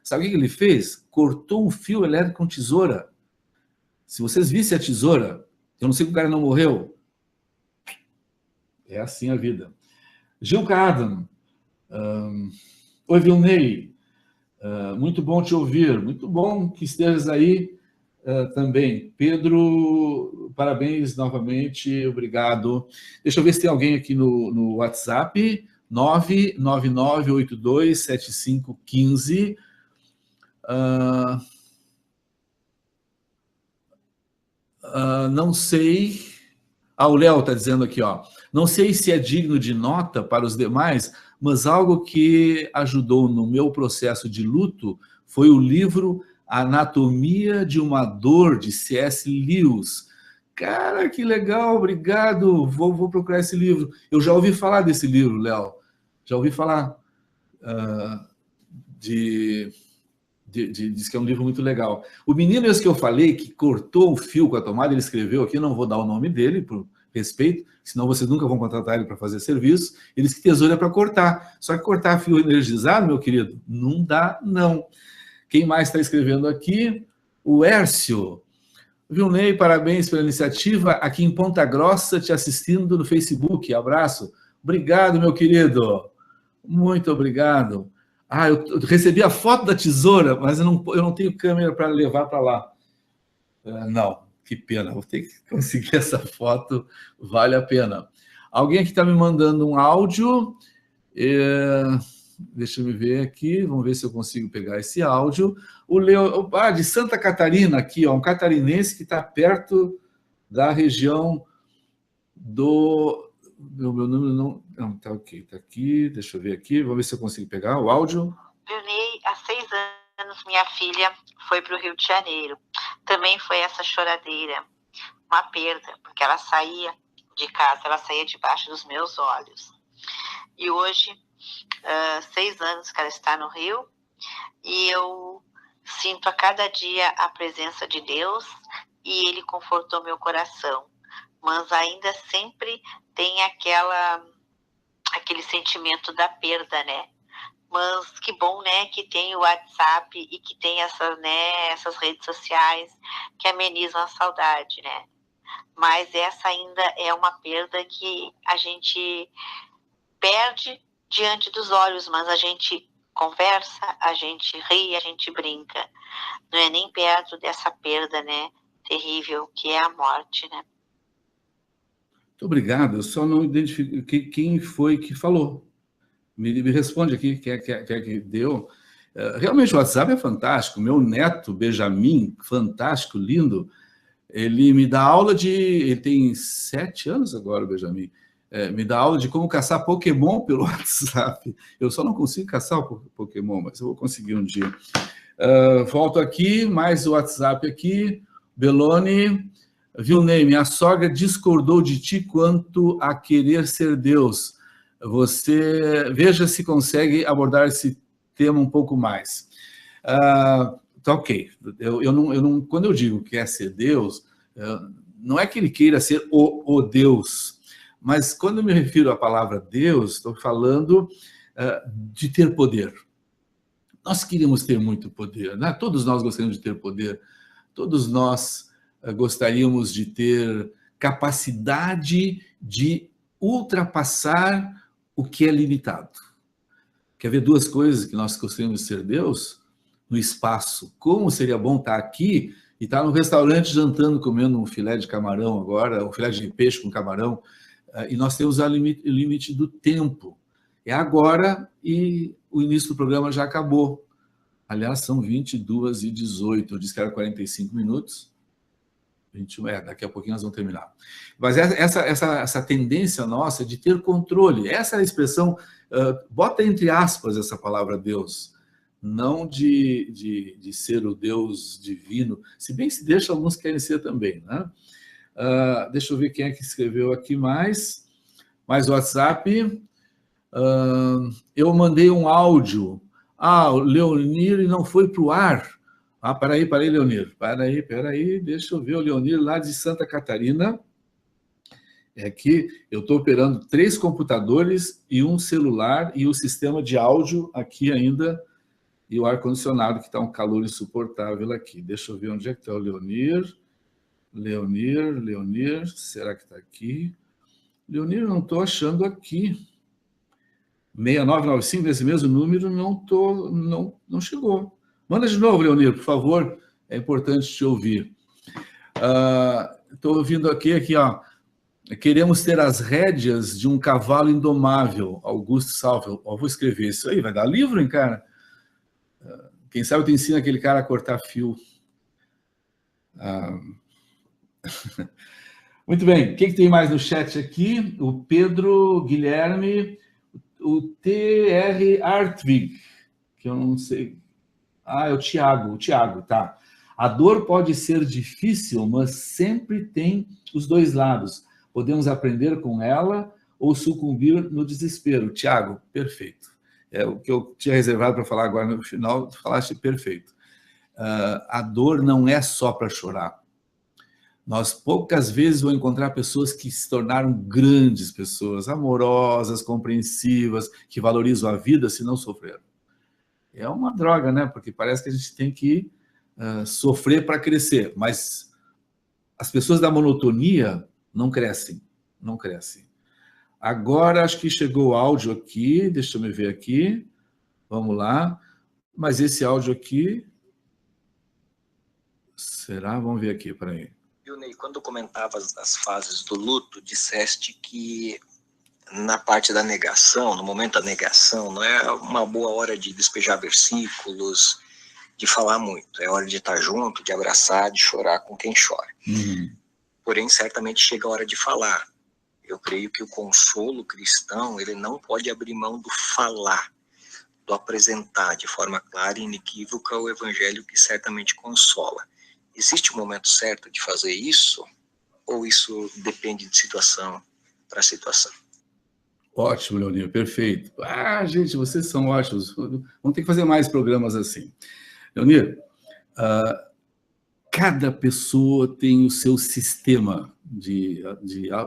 sabe o que ele fez? Cortou um fio elétrico com tesoura. Se vocês vissem a tesoura, eu não sei que o cara não morreu. É assim a vida. Gilca Adam. Oi, Vilney. Muito bom te ouvir. Muito bom que estejas aí também. Pedro, parabéns novamente. Obrigado. Deixa eu ver se tem alguém aqui no WhatsApp. 999827515. Não sei... o Léo está dizendo aqui, ó. Não sei se é digno de nota para os demais, mas algo que ajudou no meu processo de luto foi o livro Anatomia de uma Dor, de C.S. Lewis. Cara, que legal, obrigado. Vou procurar esse livro. Eu já ouvi falar desse livro, Léo. Já ouvi falar. Diz que é um livro muito legal. O menino esse que eu falei, que cortou um fio com a tomada, ele escreveu aqui, não vou dar o nome dele, por respeito, senão vocês nunca vão contratar ele para fazer serviço. Ele disse que tesoura é para cortar. Só que cortar fio energizado, meu querido, não dá, não. Quem mais está escrevendo aqui? O Hércio. Vilney, parabéns pela iniciativa. Aqui em Ponta Grossa, te assistindo no Facebook. Abraço. Obrigado, meu querido. Muito obrigado. Eu recebi a foto da tesoura, mas eu não tenho câmera para levar para lá. Não, que pena. Vou ter que conseguir essa foto. Vale a pena. Alguém aqui está me mandando um áudio. Deixa eu ver aqui. Vamos ver se eu consigo pegar esse áudio. O Leo, de Santa Catarina, aqui, ó, um catarinense que está perto da região do... Meu número não tá ok, tá aqui, deixa eu ver aqui, vamos ver se eu consigo pegar o áudio. Vilney, há 6 anos, minha filha foi para o Rio de Janeiro. Também foi essa choradeira, uma perda, porque ela saía de casa, ela saía debaixo dos meus olhos. E hoje, 6 anos que ela está no Rio, e eu sinto a cada dia a presença de Deus, e Ele confortou meu coração. Mas ainda sempre tem aquele sentimento da perda, né? Mas que bom, né, que tem o WhatsApp e que tem essas redes sociais que amenizam a saudade, né? Mas essa ainda é uma perda que a gente perde diante dos olhos, mas a gente conversa, a gente ri, a gente brinca. Não é nem perto dessa perda, né, terrível que é a morte, né? Muito obrigado, eu só não identifico quem foi que falou. Me responde aqui, quem é que deu. Realmente o WhatsApp é fantástico. Meu neto, Benjamin, fantástico, lindo, ele me dá aula de... Ele tem 7 anos agora, o Benjamin. Me dá aula de como caçar Pokémon pelo WhatsApp. Eu só não consigo caçar o Pokémon, mas eu vou conseguir um dia. Volto aqui, mais o WhatsApp aqui. Beloni... Vilney, minha sogra discordou de ti quanto a querer ser Deus. Você veja se consegue abordar esse tema um pouco mais. Tá ok. Quando eu digo que é ser Deus, não é que ele queira ser o Deus, mas quando eu me refiro à palavra Deus, estou falando de ter poder. Nós queríamos ter muito poder, né? Todos nós gostaríamos de ter poder, todos nós gostaríamos de ter capacidade de ultrapassar o que é limitado. Quer ver duas coisas que nós gostaríamos de ser Deus? No espaço. Como seria bom estar aqui e estar no restaurante jantando, comendo um filé de camarão agora, um filé de peixe com camarão, e nós temos o limite do tempo. É agora e o início do programa já acabou. Aliás, são 22h18, eu disse que era 45 minutos. 21, daqui a pouquinho nós vamos terminar. Mas essa tendência nossa de ter controle, essa é a expressão, bota entre aspas essa palavra Deus, não de ser o Deus divino, se bem se deixa, alguns querem ser também, né? Deixa eu ver quem é que escreveu aqui mais WhatsApp. Eu mandei um áudio. O Leonir não foi para o ar. Peraí, Leonir. Peraí, deixa eu ver o Leonir lá de Santa Catarina. É que eu estou operando 3 computadores e um celular e o sistema de áudio aqui ainda e o ar-condicionado, que está um calor insuportável aqui. Deixa eu ver onde é que está o Leonir. Leonir, será que está aqui? Leonir, não estou achando aqui. 6995, desse mesmo número, não chegou. Manda de novo, Leonir, por favor. É importante te ouvir. Estou ouvindo aqui, ó. Queremos ter as rédeas de um cavalo indomável. Augusto Salve. Vou escrever isso aí. Vai dar livro, hein, cara? Quem sabe eu te ensino aquele cara a cortar fio. Muito bem. O que tem mais no chat aqui? O Pedro Guilherme, o TR Artvig, que eu não sei... é o Tiago, tá. A dor pode ser difícil, mas sempre tem os dois lados. Podemos aprender com ela ou sucumbir no desespero. Tiago, perfeito. É o que eu tinha reservado para falar agora no final, tu falaste perfeito. A dor não é só para chorar. Nós poucas vezes vamos encontrar pessoas que se tornaram grandes pessoas, amorosas, compreensivas, que valorizam a vida se não sofreram. É uma droga, né? Porque parece que a gente tem que sofrer para crescer, mas as pessoas da monotonia não crescem. Agora, acho que chegou o áudio aqui, deixa eu me ver aqui, vamos lá, mas esse áudio aqui, será? Vamos ver aqui, peraí. Ney, quando comentavas as fases do luto, disseste que na parte da negação, no momento da negação, não é uma boa hora de despejar versículos, de falar muito. É hora de estar junto, de abraçar, de chorar com quem chora. Porém, certamente chega a hora de falar. Eu creio que o consolo cristão, ele não pode abrir mão do falar, do apresentar de forma clara e inequívoca o evangelho que certamente consola. Existe um momento certo de fazer isso? Ou isso depende de situação para situação? Ótimo, Leonir, perfeito. Gente, vocês são ótimos. Vamos ter que fazer mais programas assim. Leonir, cada pessoa tem o seu sistema,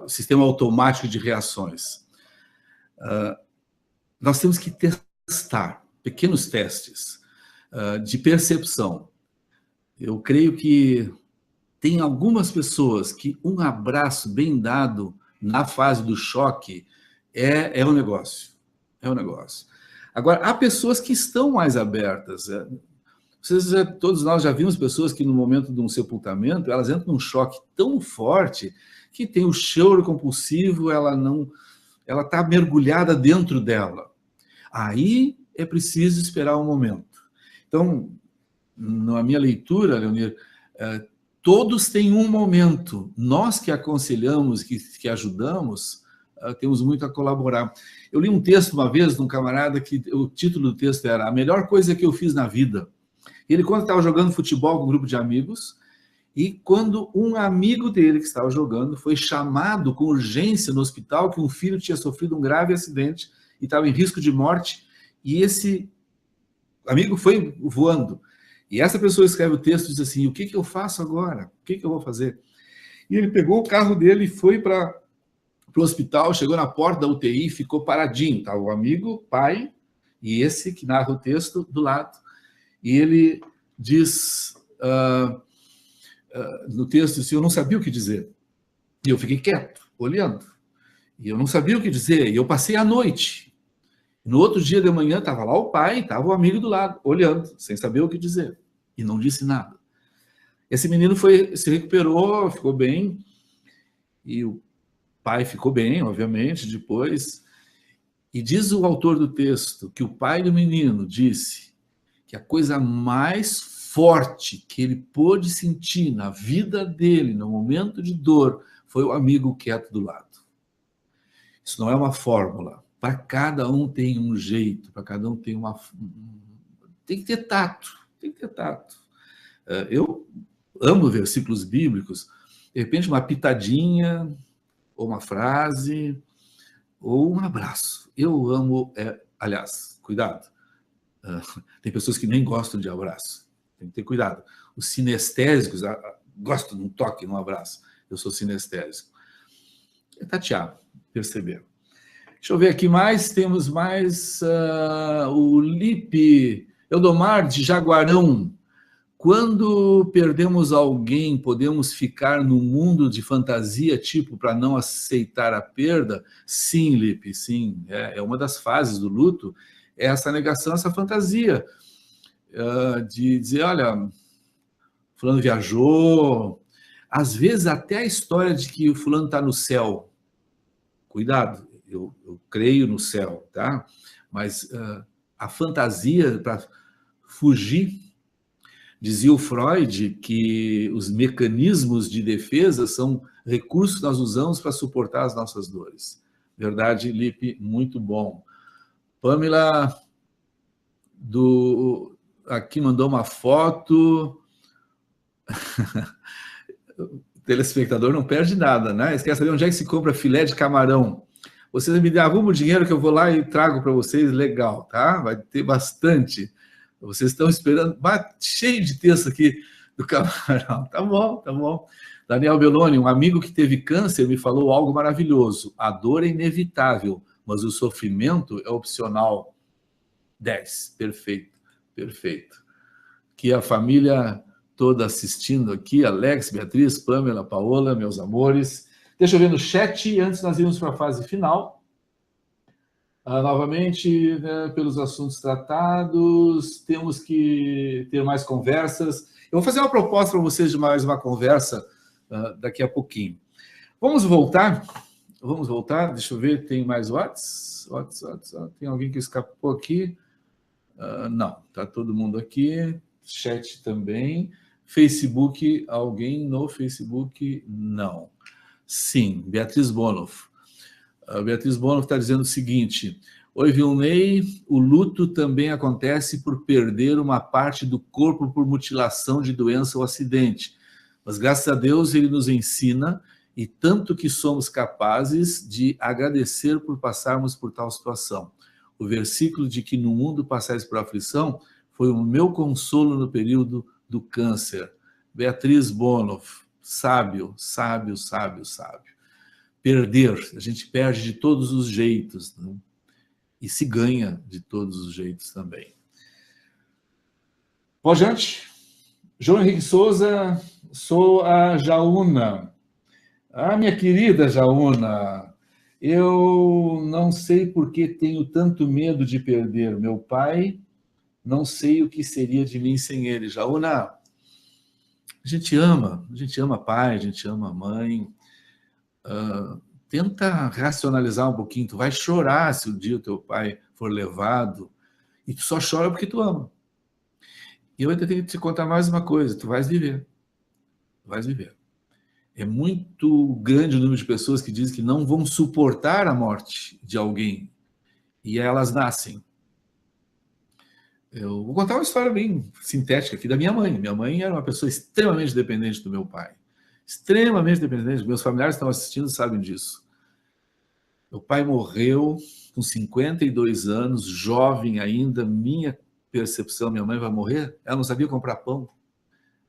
sistema automático de reações. Nós temos que testar pequenos testes de percepção. Eu creio que tem algumas pessoas que um abraço bem dado na fase do choque é um negócio. Agora, há pessoas que estão mais abertas. Todos nós já vimos pessoas que no momento de um sepultamento, elas entram num choque tão forte que tem o choro compulsivo, ela está mergulhada dentro dela. Aí é preciso esperar um momento. Então, na minha leitura, Leonir, todos têm um momento. Nós que aconselhamos, que ajudamos, temos muito a colaborar. Eu li um texto uma vez de um camarada que o título do texto era A Melhor Coisa que Eu Fiz na Vida. Ele conta que estava jogando futebol com um grupo de amigos e quando um amigo dele que estava jogando foi chamado com urgência no hospital que um filho tinha sofrido um grave acidente e estava em risco de morte, e esse amigo foi voando. E essa pessoa escreve o texto e diz assim, o que eu faço agora? O que eu vou fazer? E ele pegou o carro dele e foi para o hospital, chegou na porta da UTI, ficou paradinho. Tá? O amigo, pai, e esse que narra o texto do lado. E ele diz no texto assim, eu não sabia o que dizer. E eu fiquei quieto, olhando. E eu não sabia o que dizer. E eu passei a noite. No outro dia de manhã, estava lá o pai, estava o amigo do lado, olhando, sem saber o que dizer. E não disse nada. Esse menino se recuperou, ficou bem. E o pai ficou bem, obviamente, depois. E diz o autor do texto que o pai do menino disse que a coisa mais forte que ele pôde sentir na vida dele, no momento de dor, foi o amigo quieto do lado. Isso não é uma fórmula. Para cada um tem um jeito, para cada um tem uma... Tem que ter tato, tem que ter tato. Eu amo versículos bíblicos, de repente uma pitadinha, ou uma frase, ou um abraço. Eu amo, aliás, cuidado, tem pessoas que nem gostam de abraço, tem que ter cuidado. Os sinestésicos gostam de um toque, de um abraço. Eu sou sinestésico. É tatear, perceber. Deixa eu ver aqui mais, temos mais o Lipe Eldomar de Jaguarão. Quando perdemos alguém, podemos ficar num mundo de fantasia, tipo, para não aceitar a perda? Sim, Lipe, sim. É uma das fases do luto, é essa negação, essa fantasia de dizer, olha, fulano viajou. Às vezes até a história de que o fulano está no céu. Cuidado, eu creio no céu, tá? Mas a fantasia para fugir. Dizia o Freud que os mecanismos de defesa são recursos que nós usamos para suportar as nossas dores. Verdade, Lipe, muito bom. Pamela aqui mandou uma foto. O telespectador não perde nada, né? Você quer saber onde é que se compra filé de camarão? Vocês me devolvam o dinheiro que eu vou lá e trago para vocês, legal, tá? Vai ter bastante. Vocês estão esperando, cheio de texto aqui do camarão. Tá bom, tá bom. Daniel Belloni, um amigo que teve câncer, me falou algo maravilhoso. A dor é inevitável, mas o sofrimento é opcional. 10, perfeito, perfeito. Que a família toda assistindo aqui, Alex, Beatriz, Pamela, Paola, meus amores. Deixa eu ver no chat, antes nós irmos para a fase final. Novamente, né, pelos assuntos tratados, temos que ter mais conversas. Eu vou fazer uma proposta para vocês de mais uma conversa daqui a pouquinho. Vamos voltar? Vamos voltar? Deixa eu ver, tem mais WhatsApp? Tem alguém que escapou aqui? Não, está todo mundo aqui. Chat também. Facebook, alguém no Facebook? Não. Sim, Beatriz Bonoff. A Beatriz Bonoff está dizendo o seguinte: oi, Vilney, o luto também acontece por perder uma parte do corpo por mutilação de doença ou acidente. Mas, graças a Deus, ele nos ensina, e tanto que somos capazes de agradecer por passarmos por tal situação. O versículo de que no mundo passais por aflição foi o meu consolo no período do câncer. Beatriz Bonoff, sábio, sábio, sábio, sábio. Perder, a gente perde de todos os jeitos, né? E se ganha de todos os jeitos também. Bom, gente, João Henrique Souza, sou a Jaúna. Minha querida Jaúna, eu não sei por que tenho tanto medo de perder meu pai, não sei o que seria de mim sem ele. Jaúna, a gente ama pai, a gente ama mãe. Tenta racionalizar um pouquinho. Tu vai chorar se o dia o teu pai for levado, e tu só chora porque tu ama. E eu ainda tenho que te contar mais uma coisa: tu vais viver. Tu vais viver. É muito grande o número de pessoas que dizem que não vão suportar a morte de alguém, e elas nascem. Eu vou contar uma história bem sintética aqui da minha mãe. Minha mãe era uma pessoa extremamente dependente do meu pai. Extremamente dependente. Meus familiares que estão assistindo sabem disso. Meu pai morreu com 52 anos, jovem ainda. Minha percepção, minha mãe vai morrer, ela não sabia comprar pão.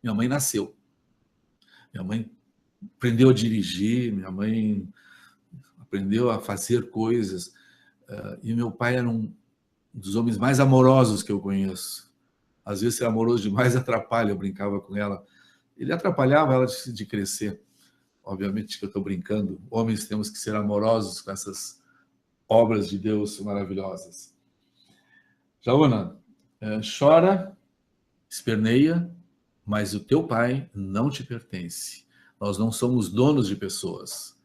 Minha mãe nasceu. Minha mãe aprendeu a dirigir, minha mãe aprendeu a fazer coisas. E meu pai era um dos homens mais amorosos que eu conheço. Às vezes, ser amoroso demais atrapalha, eu brincava com ela. Ele atrapalhava ela de crescer. Obviamente que eu estou brincando. Homens temos que ser amorosos com essas obras de Deus maravilhosas. Jaona, chora, esperneia, mas o teu pai não te pertence. Nós não somos donos de pessoas.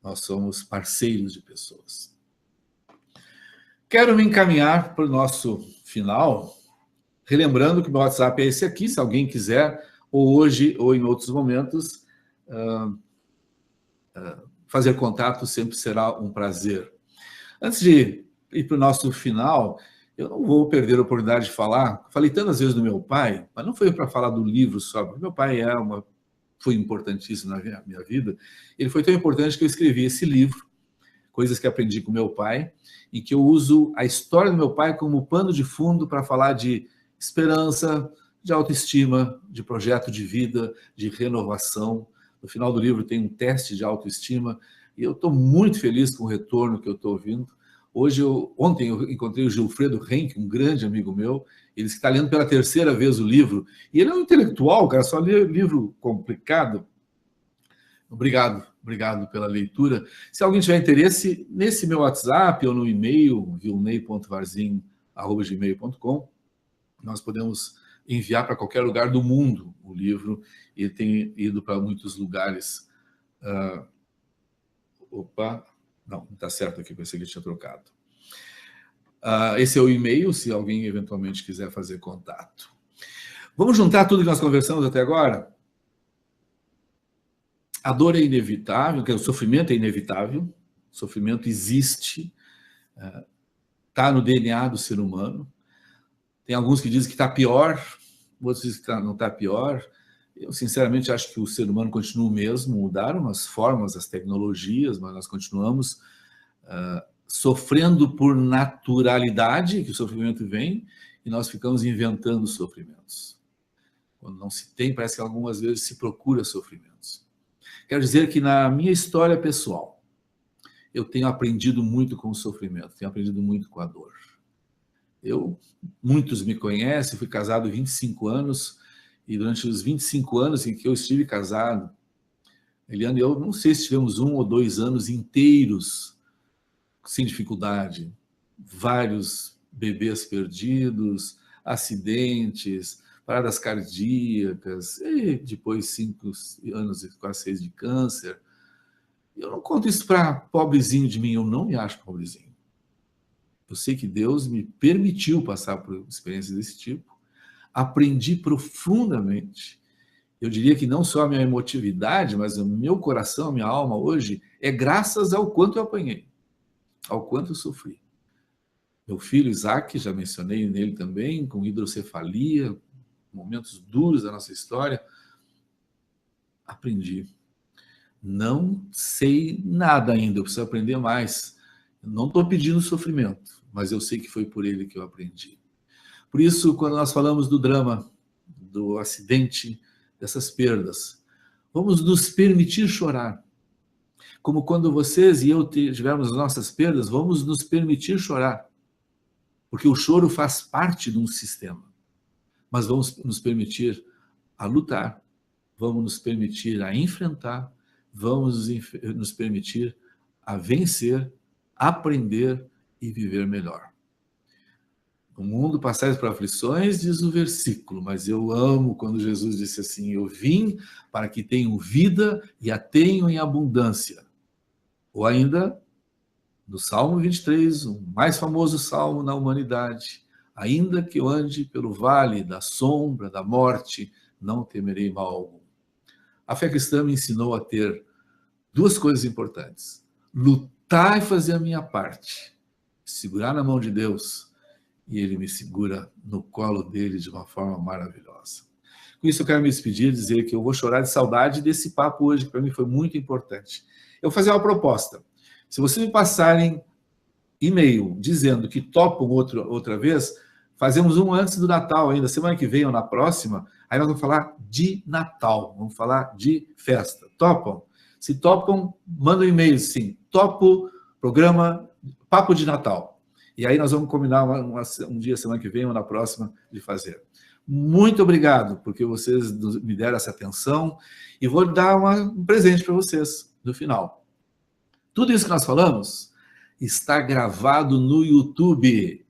Nós somos parceiros de pessoas. Quero me encaminhar para o nosso final, relembrando que o meu WhatsApp é esse aqui, se alguém quiser, ou hoje ou em outros momentos, fazer contato sempre será um prazer. Antes de ir para o nosso final, eu não vou perder a oportunidade de falar. Falei tantas vezes do meu pai, mas não foi para falar do livro só, porque meu pai foi importantíssimo na minha vida. Ele foi tão importante que eu escrevi esse livro, Coisas que Aprendi com Meu Pai, em que eu uso a história do meu pai como pano de fundo para falar de esperança, de autoestima, de projeto de vida, de renovação. No final do livro tem um teste de autoestima e eu estou muito feliz com o retorno que eu estou ouvindo. Ontem eu encontrei o Gilfredo Henke, um grande amigo meu, ele está lendo pela 3ª vez o livro, e ele é um intelectual, cara, só lê livro complicado. Obrigado pela leitura. Se alguém tiver interesse, nesse meu WhatsApp ou no e-mail, vilnei.varzin@gmail.com, nós podemos enviar para qualquer lugar do mundo o livro. Ele tem ido para muitos lugares. Não está certo aqui, pensei que eu tinha trocado. Esse é o e-mail, se alguém eventualmente quiser fazer contato. Vamos juntar tudo que nós conversamos até agora? A dor é inevitável, o sofrimento é inevitável, o sofrimento existe, está no DNA do ser humano. Tem alguns que dizem que está pior, outros dizem que não está pior. Eu, sinceramente, acho que o ser humano continua o mesmo, mudaram as formas, as tecnologias, mas nós continuamos sofrendo por naturalidade, que o sofrimento vem, e nós ficamos inventando sofrimentos. Quando não se tem, parece que algumas vezes se procura sofrimentos. Quero dizer que na minha história pessoal, eu tenho aprendido muito com o sofrimento, tenho aprendido muito com a dor. Muitos me conhecem, fui casado há 25 anos, e durante os 25 anos em que eu estive casado, Eliana e eu, não sei se tivemos 1 ou 2 anos inteiros sem dificuldade, vários bebês perdidos, acidentes, paradas cardíacas, e depois 5 anos e quase 6 de câncer. Eu não conto isso para pobrezinho de mim, eu não me acho pobrezinho. Eu sei que Deus me permitiu passar por experiências desse tipo, aprendi profundamente. Eu diria que não só a minha emotividade, mas o meu coração, a minha alma hoje, é graças ao quanto eu apanhei, ao quanto eu sofri. Meu filho Isaac, já mencionei nele também, com hidrocefalia, momentos duros da nossa história, aprendi. Não sei nada ainda, eu preciso aprender mais. Eu não estou pedindo sofrimento, mas eu sei que foi por ele que eu aprendi. Por isso, quando nós falamos do drama, do acidente, dessas perdas, vamos nos permitir chorar. Como quando vocês e eu tivermos as nossas perdas, vamos nos permitir chorar. Porque o choro faz parte de um sistema. Mas vamos nos permitir a lutar, vamos nos permitir a enfrentar, vamos nos permitir a vencer, aprender e viver melhor. No mundo passais por aflições, diz o versículo, mas eu amo quando Jesus disse assim, eu vim para que tenham vida e a tenham em abundância. Ou ainda, no Salmo 23, o mais famoso salmo na humanidade, ainda que eu ande pelo vale da sombra, da morte, não temerei mal algum. A fé cristã me ensinou a ter 2 coisas importantes. Lutar e fazer a minha parte. Segurar na mão de Deus. E Ele me segura no colo dele de uma forma maravilhosa. Com isso eu quero me despedir e dizer que eu vou chorar de saudade desse papo hoje, que para mim foi muito importante. Eu vou fazer uma proposta. Se vocês me passarem e-mail dizendo que topam outra vez, Fazemos um antes do Natal ainda, semana que vem ou na próxima, aí nós vamos falar de Natal, vamos falar de festa. Topam? Se topam, manda um e-mail, sim. Topo, programa Papo de Natal. E aí nós vamos combinar um dia, semana que vem ou na próxima, de fazer. Muito obrigado, porque vocês me deram essa atenção, e vou dar um presente para vocês no final. Tudo isso que nós falamos está gravado no YouTube.